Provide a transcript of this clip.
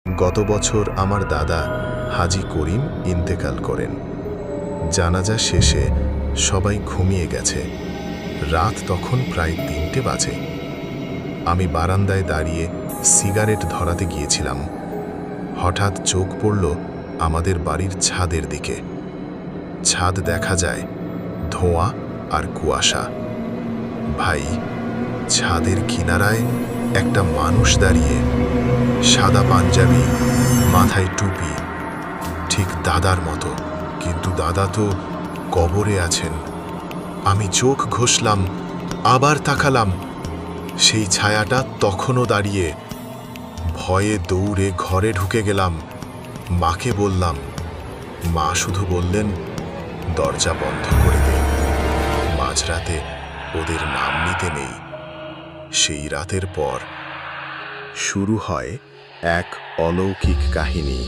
গত বছর আমার দাদা হাজী করিম ইন্তেকাল করেন। জানাজা শেষে সবাই ঘুমিয়ে গেছে। রাত তখন প্রায় ৩টে বাজে। আমি বারান্দায় দাঁড়িয়ে সিগারেট ধরাতে গিয়েছিলাম। হঠাৎ চোখ পড়ল আমাদের বাড়ির ছাদের দিকে। ছাদ দেখা যায় ধোঁয়া আর কুয়াশা। ভাই, ছাদের কিনারায় একটা মানুষ দাঁড়িয়ে, সাদা পাঞ্জাবি, মাথায় টুপি, ঠিক দাদার মতো। কিন্তু দাদা তো কবরে আছেন। আমি চোখ ঘষলাম, আবার তাকালাম, সেই ছায়াটা তখনও দাঁড়িয়ে। ভয়ে দৌড়ে ঘরে ঢুকে গেলাম। মাকে বললাম। মা শুধু বললেন, দরজা বন্ধ করে দে, মাঝরাতে ওদের নাম নিতে নেই। সেই রাতের পর শুরু হয় এক অলৌকিক কাহিনী।